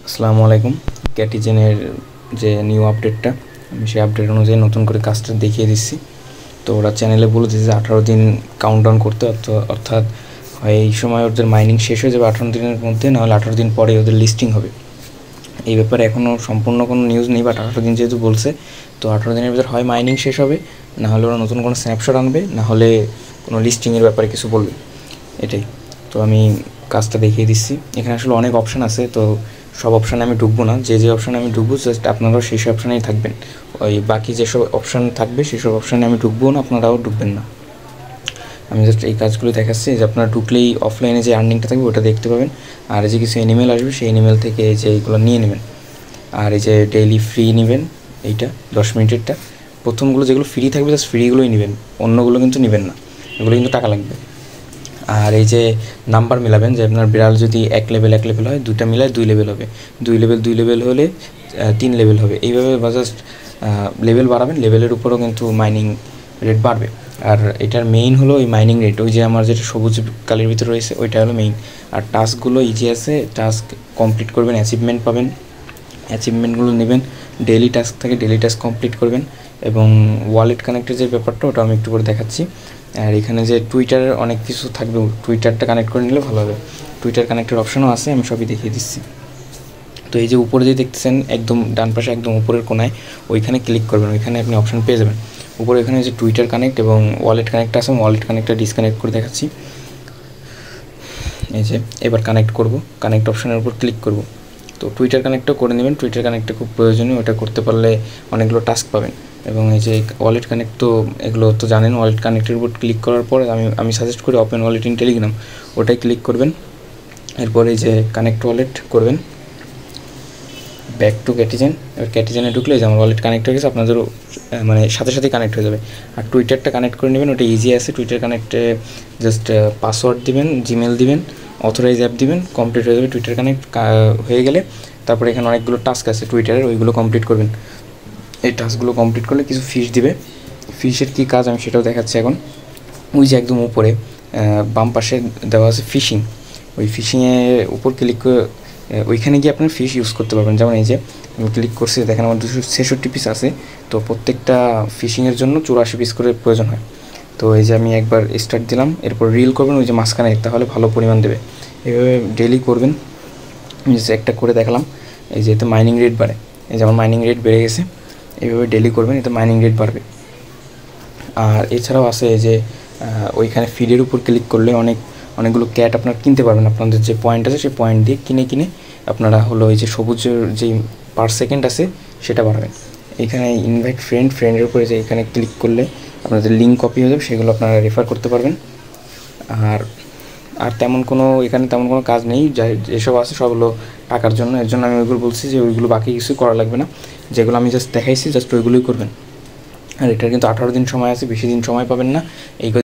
আসসালামু আলাইকুম। ক্যাটিজেনের যে নিউ আপডেটটা, আমি সেই আপডেট অনুযায়ী নতুন করে কাজটা দেখিয়ে দিচ্ছি। তো ওরা চ্যানেলে বলে দিয়েছে যে 18 দিন কাউন্টডাউন করতে, অর্থাৎ হয় এই সময় ওদের মাইনিং শেষ হয়ে যাবে 18 দিনের মধ্যে, নাহলে 18 দিন পরে ওদের লিস্টিং হবে। এই ব্যাপারে এখনও সম্পূর্ণ কোনো নিউজ নেই, বাট 18 দিন যেহেতু বলছে, তো 18 দিনের ভিতর হয় মাইনিং শেষ হবে, নাহলে ওরা নতুন কোনো স্ন্যাপশট আনবে, নাহলে কোনো লিস্টিংয়ের ব্যাপারে কিছু বলবে, এটাই। তো আমি কাজটা দেখিয়ে দিচ্ছি। এখানে আসলে অনেক অপশান আছে, তো সব অপশানে আমি ঢুকবো না। যে অপশানে আমি ঢুকবো জাস্ট আপনারাও সেই সব অপশানেই থাকবেন। ওই বাকি যেসব অপশান থাকবে সেসব অপশানে আমি ঢুকবো না, আপনারাও ঢুকবেন না। আমি জাস্ট এই কাজগুলো দেখাচ্ছি যে আপনারা ঢুকলেই অফলাইনে যে আর্নিংটা থাকবে ওটা দেখতে পাবেন। আর এই যে কিছু অ্যানিমেল আসবে, সেই অ্যানিমেল থেকে যে এইগুলো নিয়ে নেবেন। আর এই যে ডেইলি ফ্রি নেবেন, এইটা 10 মিনিটেরটা। প্রথমগুলো যেগুলো ফ্রি থাকবে জাস্ট ফ্রিগুলোই নেবেন, অন্যগুলো কিন্তু নেবেন না, এগুলো কিন্তু টাকা লাগবে। আর এই যে নাম্বার মেলাবেন, যে আপনার বিড়াল যদি 1 লেভেল হয়, 2টা মিলায় 2 লেভেল হবে, 2 লেভেল হলে 3 লেভেল হবে। এইভাবে জাস্ট লেভেল বাড়াবেন, লেভেলের উপরও কিন্তু মাইনিং রেট বাড়বে। আর এটার মেইন হলো এই মাইনিং রেট, ওই যে আমার যেটা সবুজ কালির ভিতরে রয়েছে ওইটা হলো মেইন। আর টাস্কগুলো ইজি আছে, টাস্ক কমপ্লিট করবেন, অ্যাচিভমেন্ট পাবেন, অ্যাচিভমেন্টগুলো নেবেন। ডেইলি টাস্ক থাকে, ডেইলি টাস্ক কমপ্লিট করবেন। এবং ওয়ালেট কানেক্টের যে ব্যাপারটা, ওটা আমি একটু করে দেখাচ্ছি। আর এখানে যে টুইটারের অনেক কিছু থাকবে, টুইটারটা কানেক্ট করে নিলে ভালো হবে। টুইটার কানেক্টের অপশানও আছে, আমি সবই দেখিয়ে দিচ্ছি। তো এই যে উপরে যে দেখতেছেন একদম ডান পাশে একদম উপরের কোনায়, ওইখানে ক্লিক করবেন, ওইখানে আপনি অপশান পেয়ে যাবেন। উপরে এখানে যে টুইটার কানেক্ট এবং ওয়ালেট কানেক্ট আছে, ওয়ালেট কানেক্টটা ডিসকানেক্ট করে দেখাচ্ছি। এই যে এবার কানেক্ট করব, কানেক্ট অপশানের উপর ক্লিক করব। তো টুইটার কানেক্টও করে নেবেন, টুইটার কানেক্টটা খুব প্রয়োজনীয়, ওটা করতে পারলে অনেকগুলো টাস্ক পাবেন। এবং এই যে ওয়ালেট কানেক্ট, তো এগুলো তো জানেন। ওয়ালেট কানেক্টের উপর ক্লিক করার পর আমি সাজেস্ট করি ওপেন ওয়ালেট ইন টেলিগ্রাম, ওটাই ক্লিক করবেন। এরপরে যে কানেক্ট ওয়ালেট করবেন, ব্যাক টু ক্যাটিজেন। এবার ক্যাটিজেনে ঢুকলে যে আমার ওয়ালেট কানেক্ট হয়ে গেছে, আপনাদেরও মানে সাথে সাথেই কানেক্ট হয়ে যাবে। আর টুইটারটা কানেক্ট করে নেবেন, ওটা ইজি আছে। টুইটার কানেক্টে জাস্ট পাসওয়ার্ড দিবেন, জিমেল দিবেন, অথরাইজ অ্যাপ দিবেন, কমপ্লিট হয়ে যাবে। টুইটার কানেক্ট হয়ে গেলে তারপরে এখানে অনেকগুলো টাস্ক আছে টুইটারের, ওইগুলো কমপ্লিট করবেন। এই টাস্কগুলো কমপ্লিট করলে কিছু ফিস দিবে। ফিশের কী কাজ আমি সেটাও দেখাচ্ছি এখন। ওই যে একদম উপরে বাম পাশে দেওয়া আছে ফিশিং, ওই ফিশিংয়ে উপর ক্লিক করে ওইখানে গিয়ে আপনার ফিশ ইউজ করতে পারবেন। যেমন এই যে আমি ক্লিক করছি, দেখেন আমার 266 পিস আছে। তো প্রত্যেকটা ফিশিংয়ের জন্য 84 পিস করে প্রয়োজন হয়। তো এই যে আমি একবার স্টার্ট দিলাম, এরপর রিল করবেন ওই যে মাঝখানে, তাহলে ভালো পরিমাণ দেবে। এভাবে ডেইলি করবেন। আমি যে একটা করে দেখালাম, এই যে এতে মাইনিং রেট বাড়ে, এই যে আমার মাইনিং রেট বেড়ে গেছে। এইভাবে ডেইলি করবেন, এতে মাইনিং রেট বাড়বে। আর এছাড়াও আছে যে ওইখানে ফিডের উপর ক্লিক করলে অনেকগুলো ক্যাট আপনারা কিনতে পারবেন। আপনাদের যে পয়েন্ট আছে সেই পয়েন্ট দিয়ে কিনে আপনারা হলো এই যে সবুজের যেই পার সেকেন্ড আছে সেটা বাড়াবেন। এখানে ইনভাইট ফ্রেন্ডের উপরে যে এখানে ক্লিক করলে আপনাদের লিঙ্ক কপি হয়ে যাবে, সেগুলো আপনারা রেফার করতে পারবেন। আর তেমন কোনো এখানে তেমন কোনো কাজ নেই, যেসব আছে সব হলো টাকার জন্য। এর জন্য আমি ওইগুলো বলছি যে ওইগুলো বাকি কিছু করা লাগবে না, যেগুলো আমি জাস্ট দেখাইছি জাস্ট ওইগুলোই করবেন। আর এটার কিন্তু 18 দিন সময় আছে, বেশি দিন সময় পাবেন না। এই